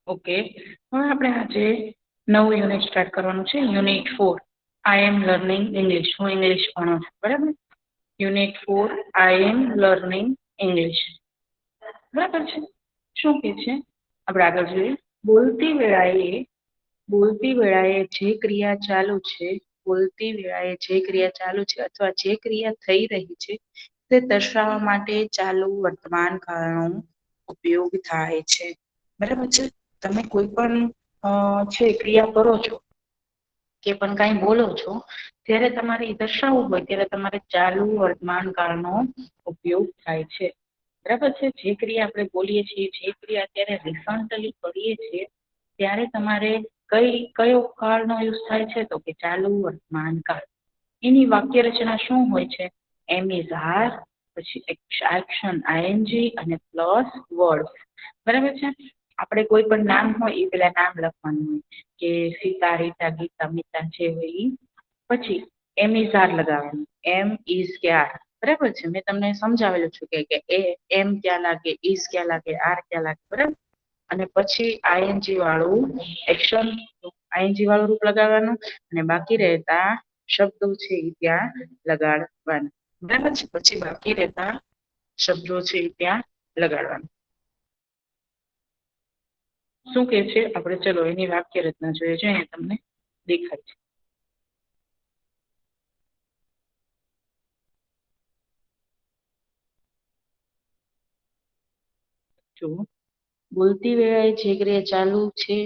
Okay, હવે આપણે આજે નવું યુનિટ સ્ટાર્ટ કરવાનું છે. યુનિટ 4 આઈ એમ લર્નિંગ ઇંગ્લિશ. હું ઇંગ્લિશ ભણું છું, બરાબર. યુનિટ 4 આઈ એમ લર્નિંગ ઇંગ્લિશ, બરાબર છે. શું કે છે આપણે આગળ જોઈએ. બોલતી વેળાએ જે ક્રિયા ચાલુ છે, બોલતી વેળાએ જે ક્રિયા ચાલુ છે અથવા જે ક્રિયા થઈ રહી છે તે દર્શાવવા માટે ચાલુ વર્તમાન કાળનો ઉપયોગ થાય છે, બરાબર છે. તમે કોઈ પણ છે ક્રિયા કરો છો કે પણ કાંઈ બોલો છો ત્યારે તમારે દર્શાવવું હોય ત્યારે તમારે ચાલુ વર્તમાન કાળનો ઉપયોગ થાય છે, બરાબર છે. જે ક્રિયા આપણે બોલીએ છીએ, જે ક્રિયા અત્યારે રિસન્ટલી કરીએ છીએ ત્યારે તમારે કયો કાળનો યુઝ થાય છે તો કે ચાલુ વર્તમાન કાળ. એની વાક્ય રચના શું હોય છે? એમ ઇઝ આર, પછી એક્શન આઈએનજી અને પ્લસ વર્ડ, બરાબર છે. આપણે કોઈ પણ નામ હોય એ પેલા નામ લખવાનું હોય કે સીતા, રીતા, ગીતા, મિતા જે હોય એ. પછી એમ ઇઝ આર લગાવવાનું, એમ ઇઝ કે આર, બરાબર છે. મેં તમને સમજાવેલું છું કે એમ ક્યાં લાગે, ઇઝ ક્યાં લાગે, આર ક્યાં લાગે, બરાબર. અને પછી આઈએનજી વાળું એક્શન, આઈએનજી વાળું રૂપ લગાવવાનું અને બાકી રહેતા શબ્દો છે એ ત્યાં લગાડવાના, બરાબર છે. પછી બાકી રહેતા શબ્દો છે એ ત્યાં લગાડવાના. શું કે છે આપણે ચલો એની વાક્ય રચના જોઈએ છે. અહીંયા તમને દેખાય છે. જો બોલતી વેળાએ જે ક્રિયા ચાલુ છે,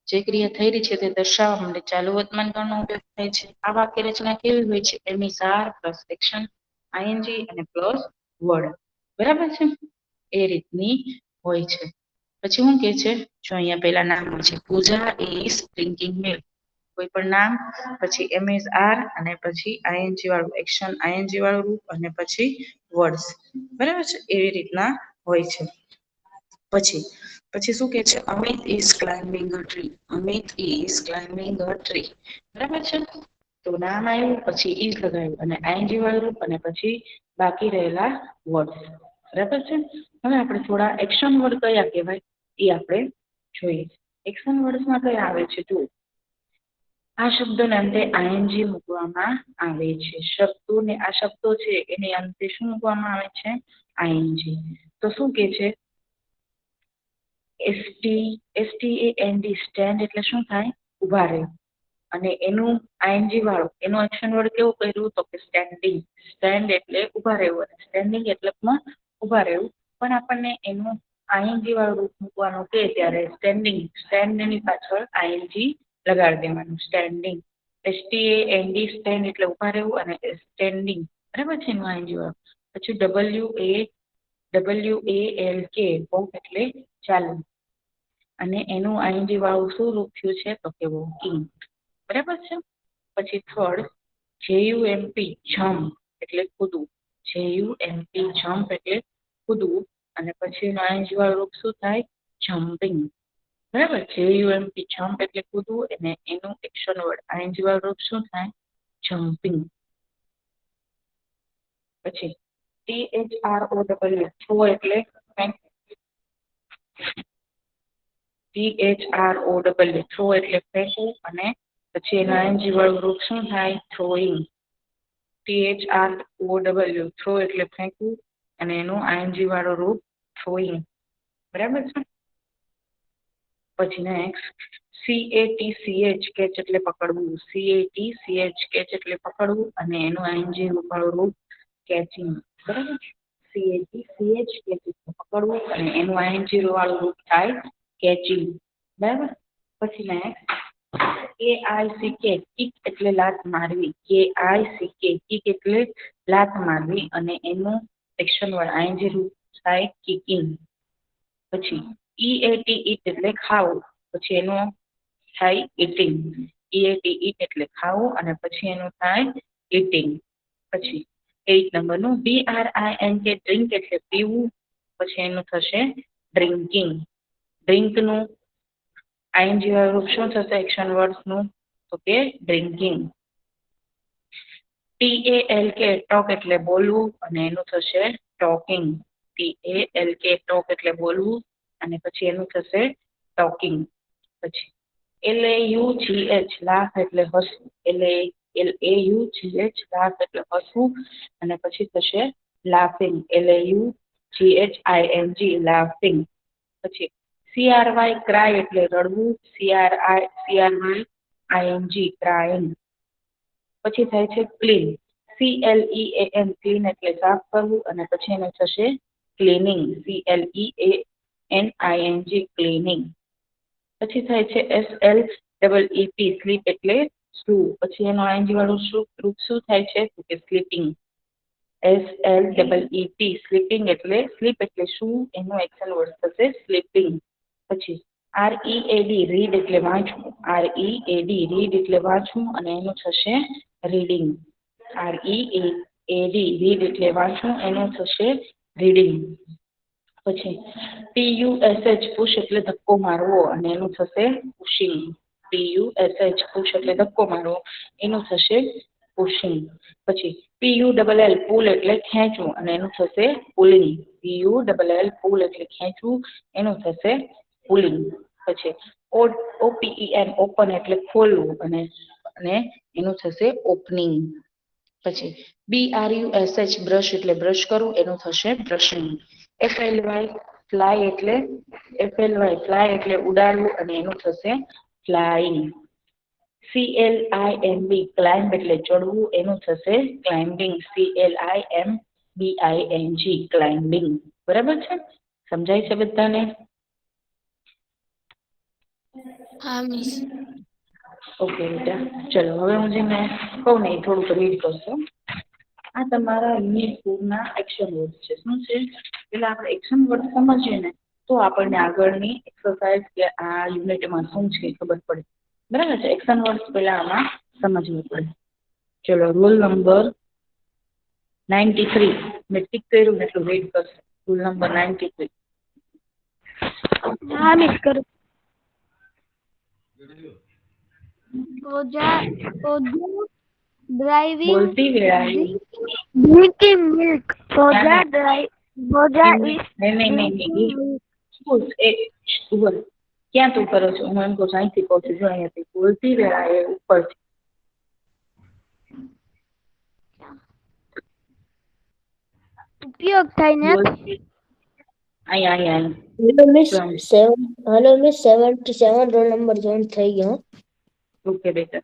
જે ક્રિયા થઈ રહી છે તે દર્શાવવા માટે ચાલુ વર્તમાન કાળનો ઉપયોગ થાય છે. આ વાક્ય રચના કેવી હોય છે? Am is are plus action ING અને પ્લસ વર્ડ, બરાબર છે. એ રીતની હોય છે. પછી શું કે છે? જો અહીંયા પેલા નામ હોય છે પૂજા ઇઝ ડ્રિંકિંગ મિલ્ક, કોઈ પણ નામ, પછી એમ ઇઝ આર અને પછી આઈએનજી વાળું એક્શન આઈએનજી વાળું રૂપ અને પછી વર્ડ્સ, બરાબર છે. એવી રીતના હોય છે. પછી શું કે છે? Amit is climbing a tree, Amit is climbing a tree, બરાબર છે. તો નામ આવ્યું, પછી ઇઝ લગાવ્યું અને આઈએનજી વાળું રૂપ અને પછી બાકી રહેલા વર્ડ્સ, બરાબર છે. હવે આપણે થોડા એક્શન વર્ડ કયા કહેવાય એ આપણે જોઈએ. એક્શન વર્ડ્સમાં કયા આવે છે? જો આ શબ્દોને અંતે આઈએનજી મૂકવામાં આવે છે. આ શબ્દો છે એની અંતે શું મૂકવામાં આવે છે? આઈએનજી. તો શું કે છે? STAND સ્ટેન્ડ એટલે શું થાય? ઉભા રહે. અને એનું આઈએનજી વાળું એનું એક્શન વર્ડ કેવું કર્યું તો કે સ્ટેન્ડિંગ. સ્ટેન્ડ એટલે ઉભા રહેવું અને સ્ટેન્ડિંગ એટલે ઉભા રહેવું. પણ આપણને એનું આઈએનજી વાળું રૂપ મૂકવાનું કે ત્યારે સ્ટેન્ડિંગ, સ્ટેન્ડની પાછળ આઈએનજી લગાડી દેવાનું, સ્ટેન્ડિંગ. STAND સ્ટેન્ડ એટલે ઉભા રહેવું અને સ્ટેન્ડિંગ, બરાબર છે એનું આઈએનજી વાળું. પછી WALK વોક એટલે ચાલુ અને એનું આઈએનજી વાળું શું રૂપ થયું છે તો કે વોકિંગ, બરાબર છે. પછી થર્ડ JUMP જમ્પ એટલે કૂદવું, JUMP જમ્પ એટલે કૂદવું અને પછી એનું આઈએનજી વાળું રૂપ શું થાય? જમ્પિંગ, બરાબર. JUMP જમ્પ એટલે કૂદવું અને એનું એક્શન વર્ડ આઈએનજી વાળું રૂપ શું થાય? જમ્પિંગ. પછી THROW થ્રો એટલે THROW થ્રો એટલે ફેંકવું અને પછી એનું આઈએનજી વાળું રૂપ શું થાય? થ્રોઈંગ. THROW થ્રો એટલે ફેંકવું અને એનું આઈએનજી વાળું રૂપ થ્રોઈંગ, બરાબર છે. પછી નેક્સ્ટ કેચ એટલે પકડવું, કેચ એટલે પકડવું અને એનું આઈએનજી વાળું રૂપ કેચિંગ, બરાબર. CATCH પકડવું અને એનું આઈએનજી વાળું રૂપ થાય કેચિંગ, બરાબર. પછી નેક્સ્ટ KICK કિક એટલે લાત મારવી, KICK કિક એટલે લાત મારવી અને એનું એક્શન વર્ડ આઈએનજી રૂપ થાય કિકિંગ. પછી EAT ઈટ એટલે ખાવું, પછી એનું થાય ઈટિંગ, EAT ઈટ એટલે ખાવું અને પછી એનું થાય ઈટિંગ. પછી 8 નંબરનું DRINK ડ્રિંક એટલે પીવું, પછી એનું થશે ડ્રિંકિંગ. ડ્રિંકનું આઈએનજી વાળું રૂપ શું થશે એક્શન વર્ડ્સનું તો કે ડ્રિંકિંગ. TALK ટોક એટલે બોલવું અને એનું થશે ટોકિંગ. TALK ટોક એટલે બોલવું અને પછી એનું થશે ટોકિંગ. પછી LAUGH લાફ એટલે હસવું. LAUGH લાફ એટલે હસવું અને પછી થશે લાફિંગ. LAUGHING laughing. પછી CRY ક્રાય એટલે રડવું. CRYING crying. પછી થાય છે ક્લીન. CLEAN ક્લીન એટલે સાફ કરવું અને પછી એને થશે ક્લીનિંગ. CLEANING cleaning. પછી થાય છે SLEEP સ્લીપ એટલે સૂવું. પછી એનો ING વાળું રૂપ શું થાય છે તો કે સ્લીપિંગ. SLEEP સ્લીપિંગ એટલે સ્લીપ એટલે શું એનું એક્શન વર્ડ થશે સ્લીપિંગ. પછી READ રીડ એટલે વાંચવું. READ રીડ એટલે વાંચવું અને એનું થશે રીડિંગ. READ રીડ એટલે વાંચવું એનું થશે રીડિંગ. પછી PUSH પુશ એટલે ધક્કો મારવો અને એનું થશે પુશિંગ. PUSH પુશ એટલે ધક્કો મારવો એનું થશે પુશિંગ. પછી PULL પુલ એટલે ખેંચવું અને એનું થશે પુલિંગ. PULL પુલ એટલે ખેંચવું એનું થશે પુલિંગ. પછી OPEN ઓપન એટલે ખોલવું અને એનું થશે ઓપનિંગ. પછી BRUSH બ્રશ એટલે બ્રશ કરવું એનું થશે બ્રશિંગ. FLY ફ્લાય એટલે ઉડાડવું અને એનું થશે ફ્લાઇંગ. CLIMB ક્લાઇમ્બ એટલે ચડવું એનું થશે ક્લાઇમ્બિંગ. CLIMBING climbing. બરાબર છે? સમજાય છે બધાને? હા મિસ. ઓકે બેટા, ચલો હવે હું જેને કહું ને એ થોડુંક રીડ કરશો. આ તમારા યુનિટ 4 ના એક્શન વર્ડ છે. શું છે? એટલે આપણે એક્શન વર્ડ સમજીએ ને તો આપણને આગળની એક્સરસાઇઝ કે આ યુનિટમાં શું છે ખબર પડે. બરાબર છે? એક્શન વર્ડ પહેલા આમાં સમજવું પડે. ચલો રૂલ નંબર 93 મેં ટીક કર્યું ને એટલું રીડ કરશે. Rule number 93. હા મિસ કરું. driving બોલતી વેળાએ drinking milk. નહીં. ક્યાં તું કરો છો? હું એમ કહું છું અહીંથી કહું છું. જો અહીંયાથી બોલતી વેળાએ ઉપરથી ઉપયોગ થાય ને અહીંયા hello miss 77 roll number joint થઈ ગયો. ઓકે બેટા.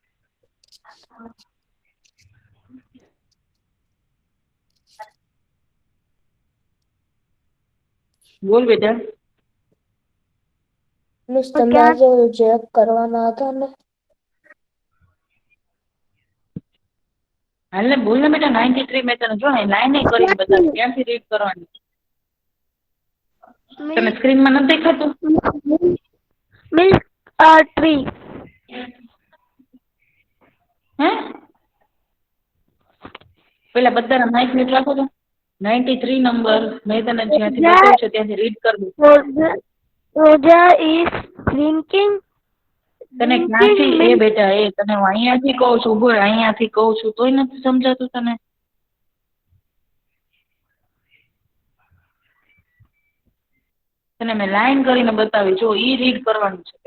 બોલ બેટા. મિસ તમારે ચેક કરવાના હતા ને. હાલ ને બોલ ને બેટા. 93 મેં તને જો ને લાઈન કરીને બતાવી. ક્યાંથી રીડ કરવાની? તને સ્ક્રીનમાં નથી દેખાતું? Milk tree. હે પેલા બધાના માઇક મ્યુટ રાખો તો. 93 નંબર મેં તને જ્યાંથી બતાવ્યું છે ત્યાંથી રીડ કર દઉં. રોજા ઇઝ ડ્રિંકિંગ. તને ક્યાંથી એ બેટા એ તને હું અહીંયાથી કહું છું. ઉભો રહે. અહીંયાથી કહું છું તોય નથી સમજાતું તને? તને મેં લાઈન કરીને બતાવી. જો ઈ રીડ કરવાનું છે.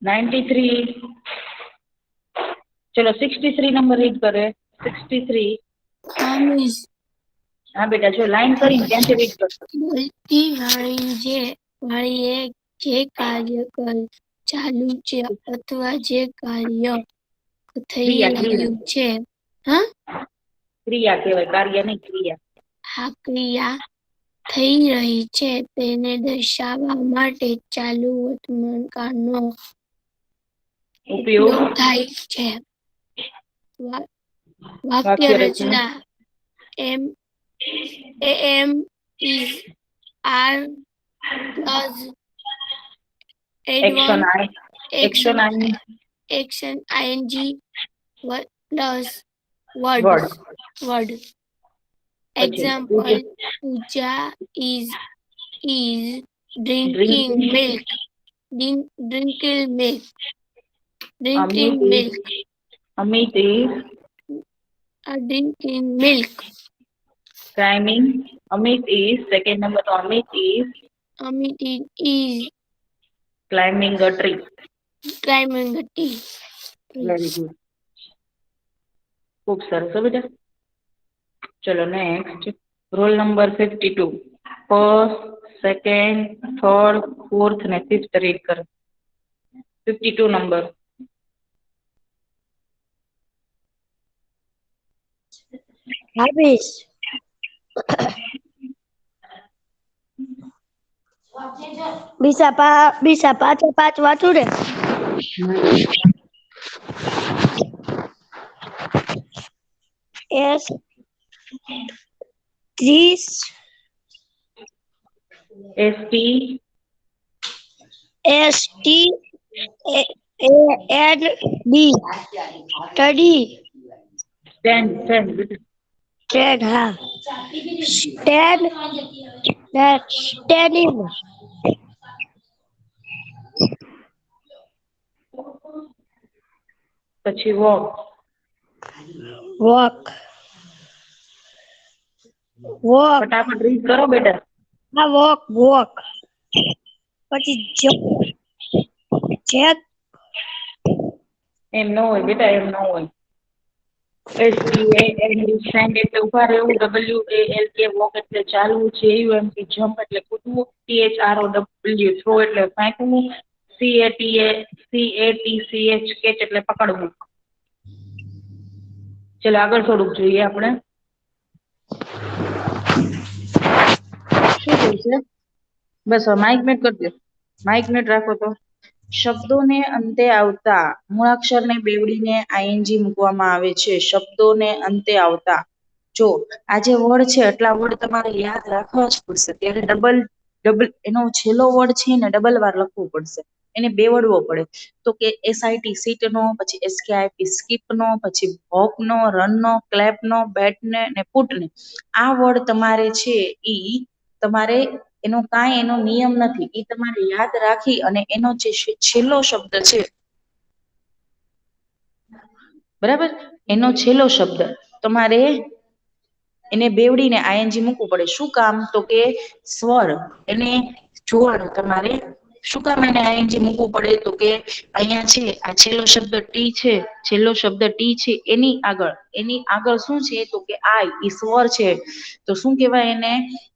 93. ચલો 63 નંબર રીડ કરે. 63. હા મિસ. હા બેટા જો લાઈન કરીને ક્યાંથી રીડ કરશો? બોલતી વાળીએ જે કાર્ય ચાલુ છે અથવા જે કાર્ય થઈ રહ્યું છે. હા ક્રિયા કહેવાય, કાર્ય નહીં. ક્રિયા. આ ક્રિયા થઈ રહી છે તેને દર્શાવવા માટે ચાલુ વર્તમાન કાળનો ઉપયોગ થાય છે. વાક્ય રચના. એમ is r plus action ing plus word. Example: Pooja is drinking milk. Amit is drinking milk. Climbing. Amit is. Second number to Amit is Amit is climbing a tree. climbing a tree. Very good. ખૂબ સરસ હો બેટા. ચલો next. Roll number 52. First, second, third, fourth ને fifth read કરો. 52 number. Habis. bisa પાંચ વાંચું ને. S 30 ST STAND study stand બેટા. stand હા standing પછી walk walk ફટાફટ રીડ કરો બેટા. હા walk પછી jump એમ ન હોય બેટા, એમ ન હોય. STAND એટલે ઉભા રહેવું, WALK વોક એટલે ચાલવું, JUMP જમ્પ એટલે કૂદવું, THROW થ્રો એટલે ફેંકવું, CATCH કેચ એટલે પકડવું. ચલો આગળ થોડુંક જોઈએ આપણે. શું કહે છે? બસ માઇક મ્યુટ કરી દો. માઇક મ્યુટ રાખો તો. શબ્દોને અંતે આવતા મૂળાક્ષરને બેવડીને આઈએનજી મૂકવામાં આવે છે. શબ્દોને અંતે આવતા, જો આ જે વર્ડ છે એટલા વર્ડ તમારે યાદ રાખવા જ પડશે. ત્યારે ડબલ એનો છેલ્લો વર્ડ છે ને ડબલ વાર લખવો પડશે, એને બેવડવો પડે. તો કે SIT સીટ નો, પછી SKIP સ્કીપ નો, પછી હોપ નો, રન નો, ક્લેપ નો, બેટ ને પુટ ને. આ વર્ડ તમારે છે ઈ તમારે એનો કાંઈ એનો નિયમ નથી, એ તમારે યાદ રાખી અને એનો જે છેલ્લો શબ્દ છે, બરાબર, એનો છેલ્લો શબ્દ તમારે એને બેવડીને આઈએનજી મૂકવું પડે. શું કામ? તો કે સ્વર એને જોવાનું તમારે. શું કામ એને આઈએનજી મૂકવું પડે? તો કે અહીંયા છે આ છેલ્લો શબ્દ ટી છે, છેલ્લો શબ્દ ટી છે, એની આગળ શું છે? તો કે આઈ, ઈ સ્વર છે. તો શું કહેવાય એને?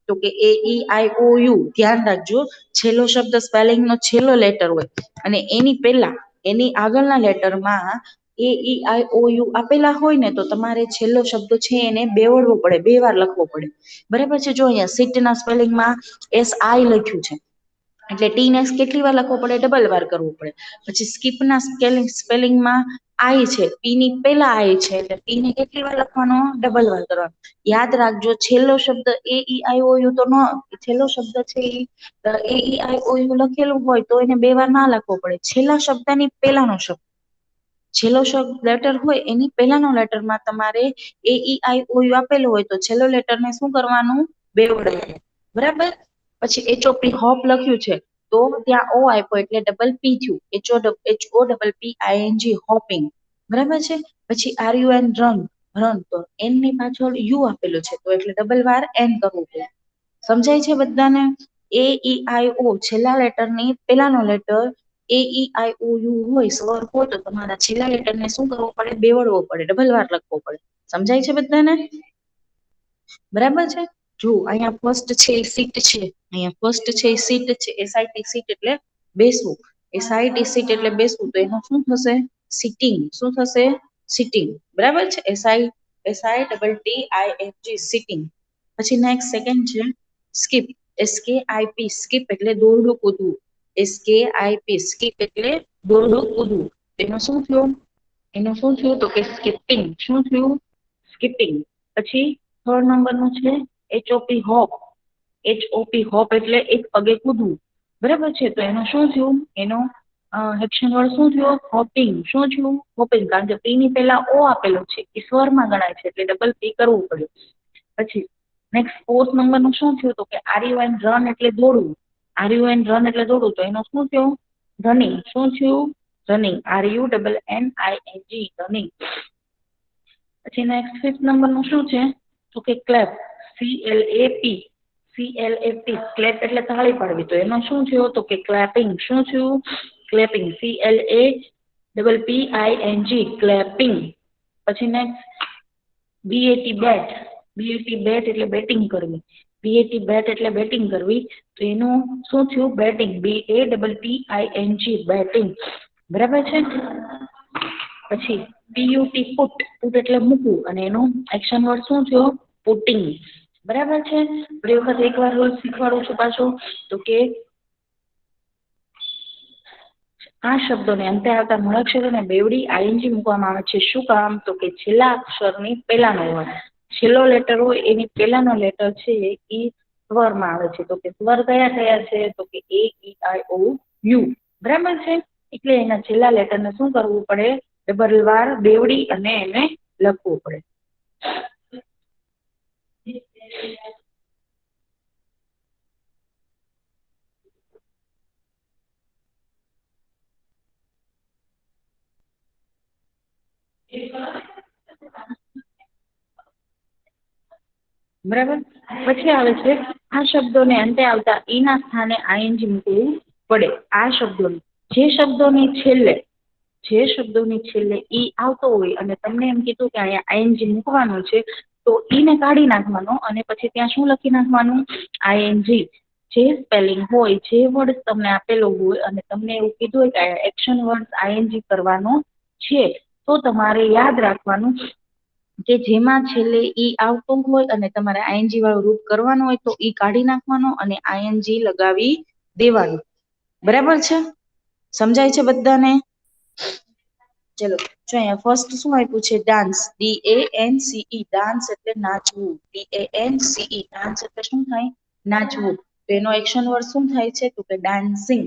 તો કે AEIOU. ધ્યાન રાખજો, છેલ્લો શબ્દ સ્પેલિંગ નો છેલ્લો લેટર હોય અને એની પહેલા એની આગળના લેટરમાં AEIOU આપેલા હોય ને, તો તમારે છેલ્લો શબ્દ છે એને બેવડવો પડે, બે વાર લખવો પડે. બરાબર છે? જો અહીંયા સીટના સ્પેલિંગમાં SI લખ્યું છે એટલે ટી ને કેટલી વાર લખવો પડે? ડબલ વાર કરવું પડે. પછી સ્કીપના સ્પેલિંગમાં આઈ છે, પી ની પહેલા આઈ છે એટલે પી ને કેટલી વાર લખવાનો? ડબલ વાર કરવાનો. યાદ રાખજો, છેલ્લો શબ્દ AEIOU તો નો, છેલ્લો શબ્દ છે AEIOU લખેલું હોય તો એને બે વાર ના લખવો પડે. છેલ્લા શબ્દની પહેલાનો શબ્દ, છેલ્લો શબ્દ લેટર હોય એની પહેલાનો લેટરમાં તમારે AEIOU આપેલું હોય તો છેલ્લો લેટરને શું કરવાનું? બેવડવાનું. બરાબર? પછી HOP હોપ લખ્યું છે તો ત્યાં ઓ આપ્યો એટલે ડબલ પી થયું, HOPPING હોપિંગ. બરાબર છે? પછી RUN રન, તો એન ની પાછળ યુ આપેલું છે તો એટલે ડબલ વાર એન કરવું પડે. સમજાય છે બધાને? AEIO છેલ્લા લેટરની પહેલાનો લેટર AEIOU હોય, સ્વર હોય તો તમારા છેલ્લા લેટરને શું કરવો પડે? બેવડવો પડે, ડબલ વાર લખવો પડે. સમજાય છે બધાને? બરાબર છે? જો અહીંયા ફર્સ્ટ છે સીટ છે, અહીંયા ફર્સ્ટ છે સીટ છે, SIT સીટ એટલે બેસવું, SIT સીટ એટલે બેસવું, તો એનું શું થશે? સિટિંગ. શું થશે? સિટિંગ. બરાબર છે? SITTING sitting. પછી નેક્સ્ટ સેકન્ડ છે સ્કીપ, SKIP સ્કીપ એટલે દોરડું કૂદવું, SKIP સ્કીપ એટલે દોરડું કૂદવું. એનું શું થયું? તો કે સ્કીપિંગ. શું થયું? સ્કીપિંગ. પછી થર્ડ નંબરનું છે HOP હોપ, હોપ એટલે એક પગે કૂદવું. બરાબર છે? તો એનું શું થયું? એનો એક્શન વર્ડ શું થયો? હોપિંગ. શું થયું? હોપિંગ. કારણ કે પી ની પહેલા ઓ આપેલો છે, એ સ્વરમાં ગણાય છે એટલે ડબલ પી કરવું પડ્યું. પછી નેક્સ્ટ ફોર્થ નંબરનું શું થયું? તો કે RUN રન એટલે દોડવું, RUN રન એટલે દોડવું, તો એનું શું થયું? રનિંગ. શું થયું? રનિંગ. RUNNING running. પછી નેક્સ્ટ ફિફ્થ નંબરનું શું છે? તો કે ક્લેપ, CLAP ક્લેપ એટલે તાળી પાડવી, તો એનો શું થયો તો કે ક્લેપિંગ. શું થયું? ક્લેપિંગ. CLAPPING clapping. પછી નેક્સ્ટ BAT બેટ. BAT બેટ એટલે બેટિંગ કરવી. BAT બેટ એટલે બેટિંગ કરવી, તો એનું શું થયું? બેટિંગ. BATTING batting. બરાબર છે. પછી PUT પુટ એટલે મૂકવું, અને એનું એક્શન વર્ડ શું થયો? પુટિંગ. બરાબર છે. ફરી વખત એકવાર રૂલ શીખવાડું છું પાછો, તો કે આ શબ્દોને અંતે આવતા મૂળાક્ષરોને બેવડી ING મૂકવામાં આવે છે. શું કામ? તો કે છેલ્લા અક્ષરની પહેલાનો હોય, છેલ્લો લેટર હોય એની પહેલાનો લેટર છે એ સ્વરમાં આવે છે. તો કે સ્વર કયા કયા છે? તો કે AEIOU. બરાબર છે. એટલે એના છેલ્લા લેટરને શું કરવું પડે? ડબલ વાર બેવડી અને એને લખવું પડે. બરાબર. પછી આવે છે આ શબ્દોને અંતે આવતા ઈના સ્થાને ING મૂકવું પડે. આ શબ્દોને જે શબ્દોની છેલ્લે ઈ આવતો હોય અને તમને એમ કીધું કે અહીંયા ING મૂકવાનું છે, તો ઈને કાઢી નાખવાનો અને પછી ત્યાં શું લખી નાખવાનું? ING. જે સ્પેલિંગ હોય, જે વર્ડ તમને આપેલો હોય અને તમને એવું કીધું હોય કે એક્શન વર્ડ ING કરવાનો છે, તો તમારે યાદ રાખવાનું કે જેમાં છેલ્લે ઈ આવતો હોય અને તમારે ING વાળું રૂપ કરવાનું હોય તો ઈ કાઢી નાખવાનો અને ING લગાવી દેવાનું. બરાબર છે. સમજાય છે બધાને? ચલો જો અહીંયા ફર્સ્ટ શું આપ્યું છે? ડાન્સ. DANCE ડાન્સ એટલે નાચવું. DANCE ડાન્સ એટલે શું થાય? નાચવું. તો એનો એક્શન વર્ડ શું થાય છે? તો કે ડાન્સિંગ.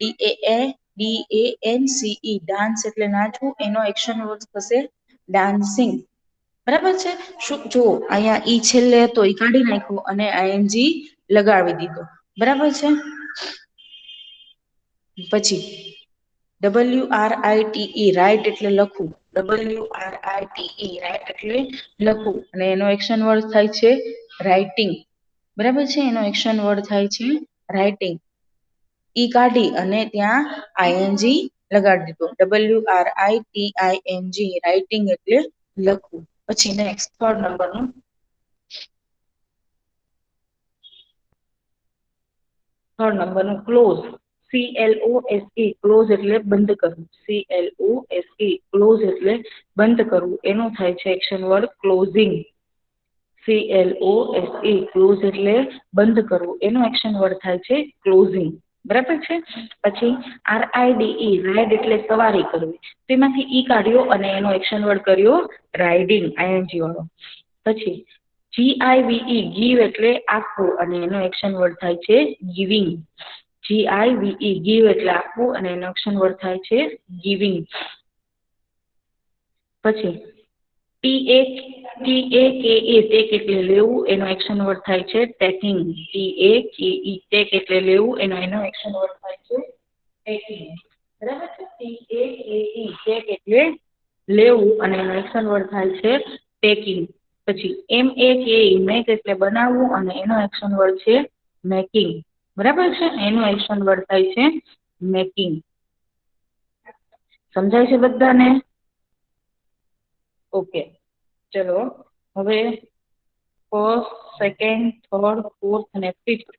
DANCE ડાન્સ એટલે નાચવું, એનો એક્શન વર્ડ થશે ડાન્સિંગ. બરાબર છે. શું જો અહીંયા ઈ છેલ્લે હતો ઈ કાઢી નાખ્યો અને ING લગાવી દીધો. બરાબર છે. પછી WRITE રાઇટ એટલે લખવું. WRITE રાઇટ એટલે લખવું, અને એનો એક્શન વર્ડ થાય છે રાઇટિંગ. બરાબર છે. એનો એક્શન વર્ડ થાય છે રાઇટિંગ. ઈ કાઢી અને ત્યાં ING લગાડી દીધો. WRITING રાઇટિંગ એટલે લખવું. પછી નેક્સ્ટ થર્ડ નંબરનું ક્લોઝ. CLOSE ક્લોઝ એટલે બંધ કરવું. CLOSE ક્લોઝ એટલે બંધ કરવું, એનું થાય છે action word closing. CLOSE close એટલે બંધ કરવું, એનું એક્શન વર્ડ થાય છે ક્લોઝિંગ. બરાબર છે. પછી RIDE રાઇડ એટલે સવારી કરવી, તેમાંથી ઈ કાઢ્યો અને એનો એક્શન વર્ડ કર્યો રાઇડિંગ ING વાળો. પછી GIVE ગીવ એટલે આપવું, અને એનો એક્શન વર્ડ થાય છે ગિવિંગ. GIVE ગીવ એટલે આપવું અને એનો એક્શન વર્ડ થાય છે ગિવિંગ. પછી TAKE ટેક એટલે લેવું, એનો એક્શન વર્ડ થાય છે ટેકિંગ. TAKE ટેક એટલે લેવું, એનો એક્શન વર્ડ થાય છે ટેકિંગ. બરાબર છે. TAKE ટેક એટલે લેવું અને એનો એક્શન વર્ડ થાય છે ટેકિંગ. પછી MAKE મેક એટલે બનાવવું અને એનો એક્શન વર્ડ છે મેકિંગ. બરાબર છે. એનું એક્શન વર્ડ થાય છે મેકિંગ. સમજાય છે બધાને? ઓકે. ચલો હવે ફર્સ્ટ, સેકન્ડ, થર્ડ, ફોર્થ અને ફિફ્થ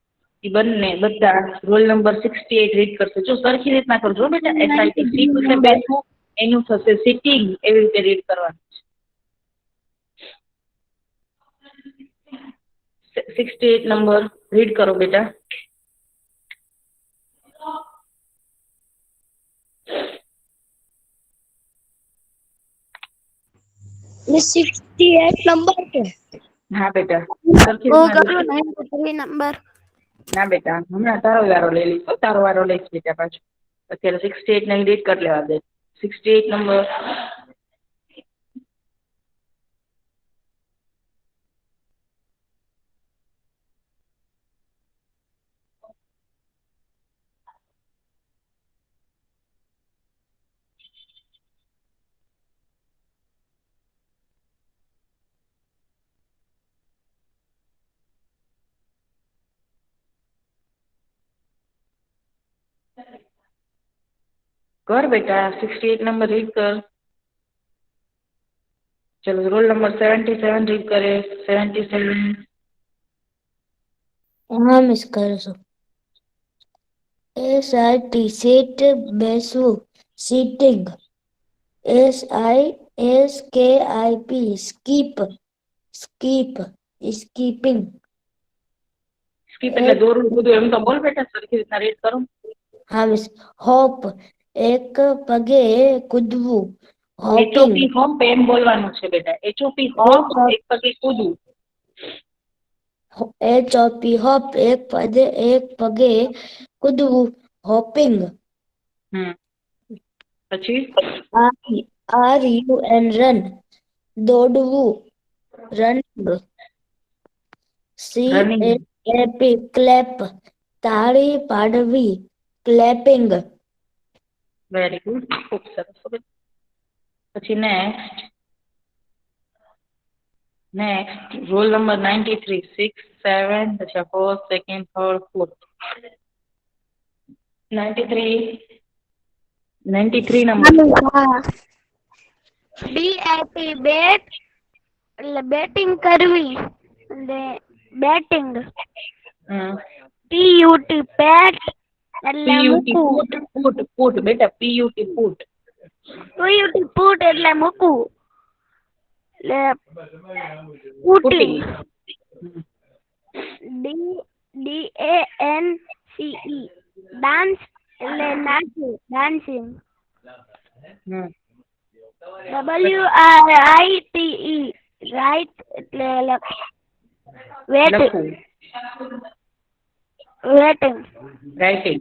એ બંને બધા રોલ નંબર 68 રીડ કરશે. જો સરખી રીતના કરજો બેટા. SIT સીટ એટલે બેસવું, એનું થશે સિટિંગ. એવી રીતે રીડ કરવાનું. 68 નંબર રીડ કરો બેટા. ये 68 नंबर पे હા બેટા. સરખી वो રીતના करो 93 नंबर. ના બેટા, હમણાં તારો વારો લઈ લઈશ. તારો વારો લઈશ બેટા પાછો. અત્યારે 68 ને રીડ કરી લેવા દે. 68 નંબર. कर बेटा 68 नंबर रीड कर। चलो रोल नंबर 77 रीड करे। 77 हाँ मिस करो છો SIT sit બેસવું sitting SISKIP skip skip skipping skip એટલે દોરવું બધું એમ તો બોલ બેટા સરખી રીતના રીડ કરો। हाँ मिस hop એક પગે કૂદવું hopping HOP હોપ એમ બોલવાનું છે બેટા। HOP હોપ એક પગે કૂદવું। HOP hop એક પગે કૂદવું hopping પછી RUN run દોડવું running Running. CLAP clap તાળી પાડવી clapping વેરી ગુડ ખૂબ સરસ હવે પછી નેક્સ્ટ રોલ નંબર 93 6 7 પછી 4 second third fourth 93 number BAT બેટ એટલે બેટિંગ કરવી એટલે બેટિંગ PUT પેટ એટલે મૂકવું પુટ બેટા PUT પુટ PUT પુટ એટલે મૂકવું એટલે પુટિંગ DANCE ડાન્સ એટલે નાચવું ડાન્સિંગ WRITE રાઈટ એટલે વેટિંગ વેટિંગ રાઇટિંગ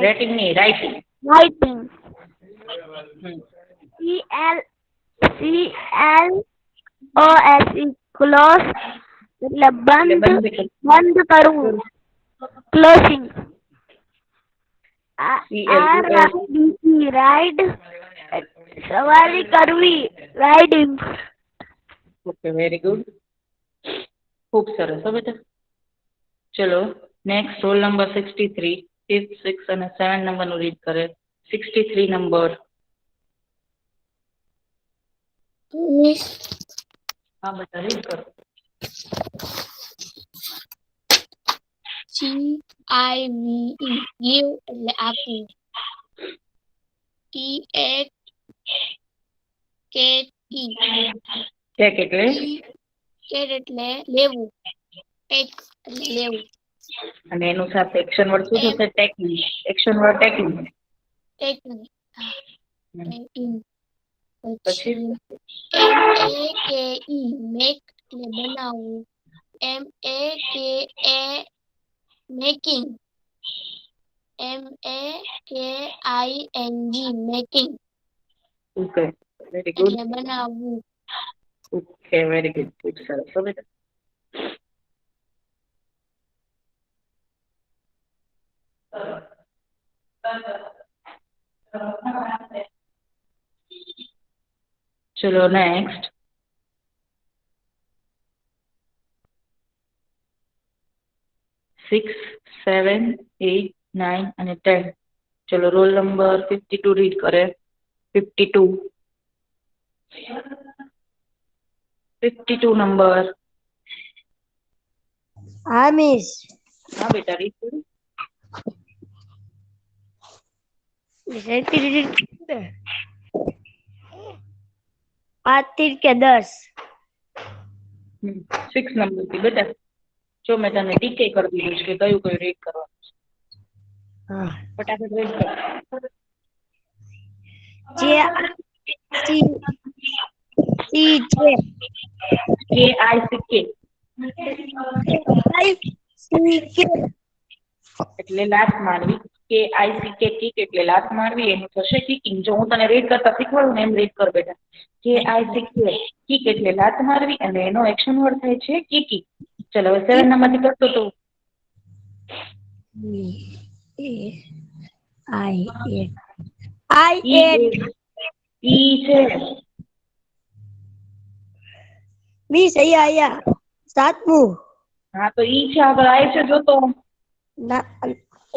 રેટિંગ નહીં રાઇટિંગ રાઇટિંગ CLOSE ક્લોઝ એટલે બંધ કરવું ક્લોઝિંગ RIDE રાઇડ સવારી કરવી રાઇડિંગ ઓકે વેરી ગુડ ખૂબ સરસ હો બેટા ચલો નેક્સ્ટ રોલ નંબર 63 5 6 અને 7 નંબરનું રીડ કરે 63 નંબર હા બેટા રીડ કરો GIVE give એટલે આપવું કેટ એટલે લેવું ટેક એટલે લેવું અને એનું સાથે એક્શન વર્ડ શું થશે ટેકિંગ એક્શન વર્ડ ટેકિંગ પછી MAKE મેક એટલે બનાવવું making MEKING making okay very good એટલે બનાવવું ઓકે વેરી ગુડ ખૂબ સરસ હો બેટા ચલો નેક્સ્ટ 6 7 8 9 અને 10 ચલો રોલ નંબર 52 રીડ કરે 52 નંબર हाँ मिस हाँ बेटा રીડ करो 5 तीर के 10 6 નંબર થી બેટા જો મેં તને ટીકે કરી દીધું છે કે કયું રીડ કરવાનું हाँ ફટાફટ રીડ કર એટલે લાત મારવી KICK કિક એટલે લાત મારવી એનું થશે કિકિંગ જો હું તને રીડ કરતા શીખવાડું ને એમ રીડ કર બેટા KICK કિક એટલે લાત મારવી અને એનો એક્શન વર્ડ થાય છે કિકિંગ ચલો હવે 7 નંબરથી કરતો તો ઈ છે मिस आया सातमू હા તો ઈ છે આગળ આય છે જો તો ना ई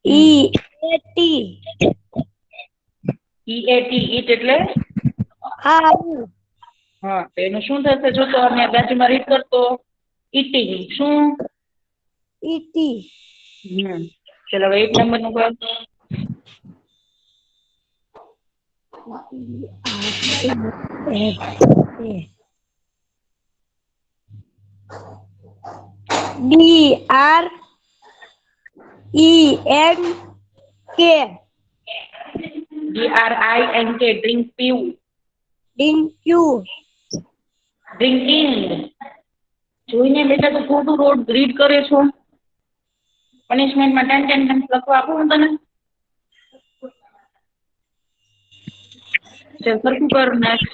EAT EAT ઈટ એટલે હા હા તો એનું શું થશે જો તો અમે બાજુમાં રીડ કરતો ઈટિંગ શું ET ચલો હવે 8 નંબર નું કર DRINK ડ્રિંક પીવું ડ્રિંકિંગ જોઈને બેટા તો ખોટું રોડ રીડ કરે છો પનિશમેન્ટમાં 10 લખવા આપું હું તને ચલ સરખું કર નેક્સ્ટ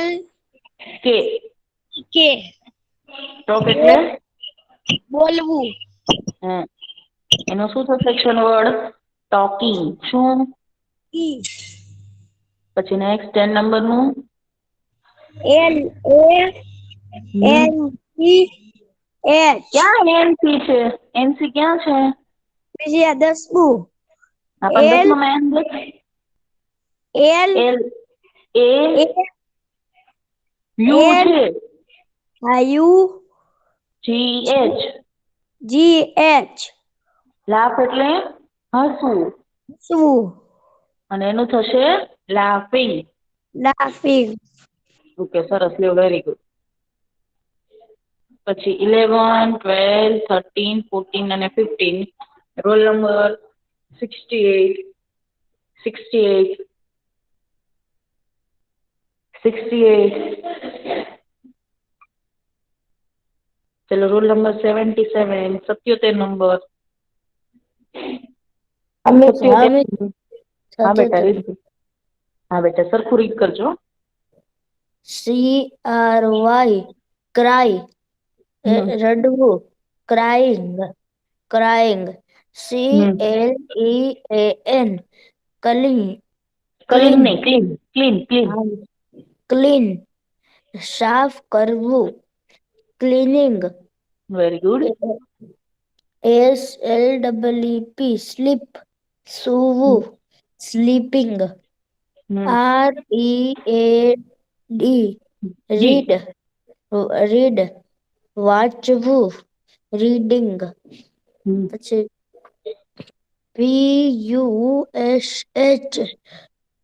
LK ટોક એટલે બોલવું એનો શું થશે એક્શન વર્ડ ટોકિંગ શું પછી નેક્સ્ટ 10 નંબર નું ક્યાં એનસી છે એનસી ક્યાં છે બીજા 10મું આ 15 માં એન લખ L A U છે GH લાફ એટલે હસવું અને એનું થશે લાફિંગ ઓકે સરસ લ્યો વેરી ગુડ પછી 11 12 13 14 અને 15 રોલ નંબર 68 ચલો રોલ નંબર 77 77 નંબર હા બેટા સરખું રીડ કરજો CRY cry રડવું crying CLEAN ક્લીન સાફ કરવું cleaning very good SLEEP sleep સૂવું સ્લીપિંગ READ રીડ વાંચવું રીડિંગ પછી PUSH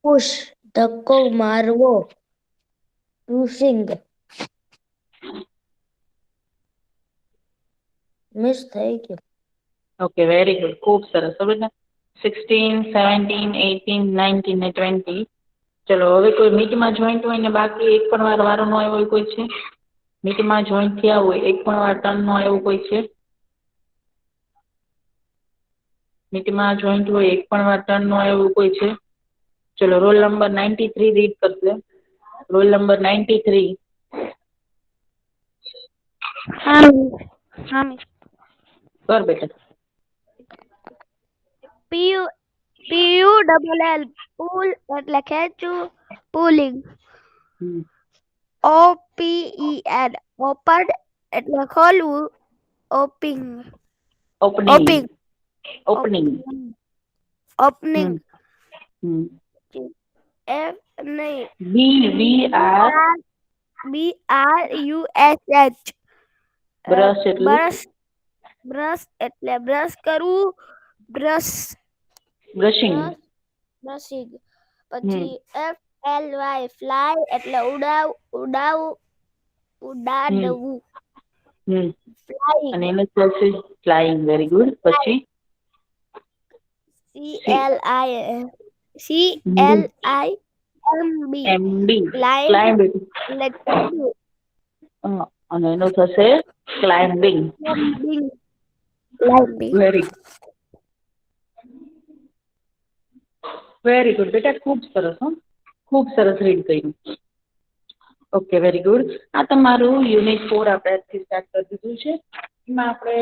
પુશ ધક્કો મારવો પુશિંગ મિસ થઈ ગયું ઓકે વેરી ગુડ ખૂબ સરસ હવે 16 17 18 19 ને 20 ચલો હવે કોઈ મીટમાં જોઈન્ટ હોય ને બાકી એક પણ વાર વારો ન આવ્યો હોય કોઈ છે મીટમાં જોઈન્ટ થયા હોય એક પણ વાર ટર્ન નો આવ્યો કોઈ છે મીટમાં જોઈન્ટ હોય એક પણ વાર ટર્ન નો આવ્યો કોઈ છે ચલો રોલ નંબર 93 રીડ કરશે રોલ નંબર 93 કર બેટા PULL પુલ એટલે ખેંચવું પુલિંગ OPEN ઓપન એટલે ખોલવું ઓપિંગ ઓપનિંગ F નહીં BRUSH બ્રશ એટલે બ્રશ કરવું બ્રશિંગ પછી FLY ફ્લાય એટલે ઉડાડવું અને એનું થશે ફ્લાઇંગ વેરી ગુડ પછી CLIMB ક્લાઇમ્બ અને એનું થશે ક્લાઇમ્બિંગ વેરી ગુડ બેટા ખૂબ સરસ ખૂબ સરસ રીડ કર્યું ઓકે વેરી ગુડ આ તમારું યુનિટ 4 આપણે આજથી સ્ટાર્ટ કરી દીધું છે એમાં આપણે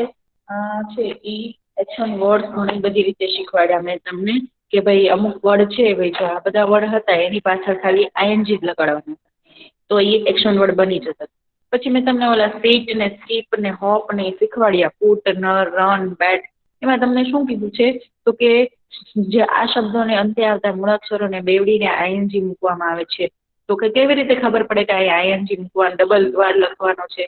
છે ઈ એક્શન વર્ડ્સ ઘણી બધી રીતે શીખવાડ્યા મેં તમને કે ભાઈ અમુક વર્ડ છે ભાઈ જો આ બધા વર્ડ હતા એની પાછળ ખાલી આઈએનજી જ લગાડવાના તો એ એક્શન વર્ડ બની જતા. પછી મેં તમને ઓલા સીટ ને સ્કીપ ને હોપ ને શીખવાડ્યા પુટ રન બેટ એમાં તમને શું કીધું છે તો કે જે આ શબ્દોને અંતે આવતા મૂળાક્ષરોને બેવડીને આઈએનજી મૂકવામાં આવે છે તો કે કેવી રીતે ખબર પડે કે આ આઈએનજી મૂકવાનો ડબલ વાર લખવાનો છે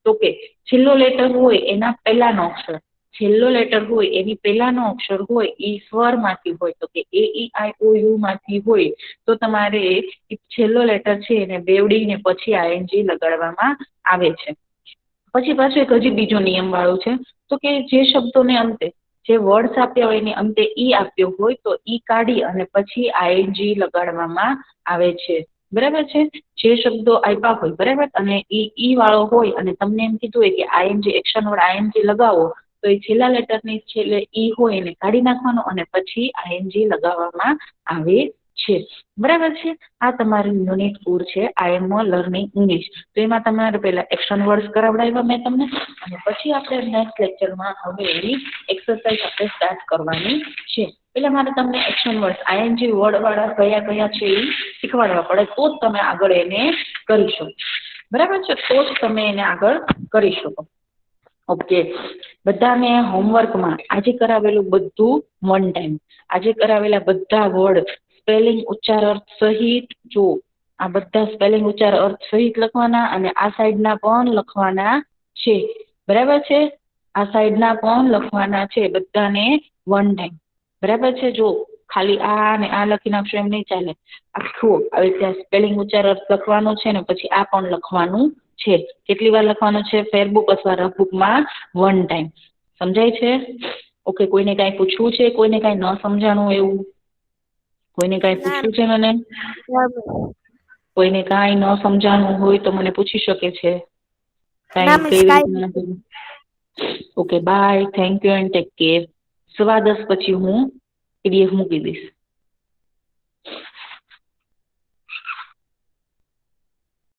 તો કે છેલ્લો લેટર હોય એના પહેલાનો અક્ષર છેલ્લો લેટર હોય એની પહેલાનો અક્ષર હોય એ સ્વરમાંથી હોય તો કે AEIOU માંથી હોય તો તમારે છેલ્લો લેટર છે એને બેવડીને પછી આઈએનજી લગાડવામાં આવે છે. પછી પાછું એક હજી બીજો નિયમ વાળું છે તો કે જે શબ્દોને અંતે જે વર્ડ્સ આપ્યા હોય એની અંતે ઈ આપ્યો હોય તો ઈ કાઢી અને પછી આઈએનજી લગાડવામાં આવે છે. બરાબર છે. જે શબ્દો આપ્યા હોય બરાબર અને ઈ વાળો હોય અને તમને એમ કીધું હોય કે આઈએનજી એક્શન વર્ડ આઈએનજી લગાવો તો એ છેલ્લા લેટરની છેલ્લે ઈ હોય એને કાઢી નાખવાનો અને પછી આઈએનજી લગાવવામાં આવે છે. બરાબર છે. આ તમારું યુનિટ 4 છે આઈ એમ લર્નિંગ ઇંગ્લિશ. તો એમાં તમારે પહેલા એક્શન વર્ડ્સ કરાવડાવ્યા મેં તમને અને પછી આપણે નેક્સ્ટ લેક્ચરમાં હવે એની એક્સરસાઇઝ આપણે સ્ટાર્ટ કરવાની છે. એટલે મારે તમને એક્શન વર્ડ્સ આઈએનજી વર્ડ વાળા કયા કયા છે એ શીખવાડવા પડે તો જ તમે આગળ એને કરી શકો. બરાબર છે. તો જ તમે એને આગળ કરી શકો. ઓકે. બધાને હોમવર્કમાં આજે કરાવેલું બધું વન ટાઈમ આજે કરાવેલા બધા વર્ડ સ્પેલિંગ ઉચ્ચાર અર્થ સહિત જો આ બધા સ્પેલિંગ ઉચ્ચાર અર્થ સહિત લખવાના અને આ સાઈડના પણ લખવાના છે. બરાબર છે. આ સાઈડના પણ લખવાના છે બધાને વન ટાઈમ. બરાબર છે. જો ખાલી આ ને આ લખી નાખશો એમ નહીં ચાલે. આખું આવી રીતે સ્પેલિંગ ઉચ્ચાર અર્થ લખવાનો છે ને પછી આ પણ લખવાનું છે. કેટલી વાર લખવાનું છે ફેરબુક અથવા રફબુકમાં વન ટાઈમ. સમજાય છે? ઓકે. કોઈને કાંઈ પૂછવું છે? કોઈને કાંઈ ન સમજાણું એવું? કોઈને કાંઈ પૂછવું છે મને? કોઈને કાંઈ ન સમજાણું હોય તો મને પૂછી શકે છે. Okay. Bye. Thank you and take care. 10:15 પછી હું PDF મૂકી દઈશ.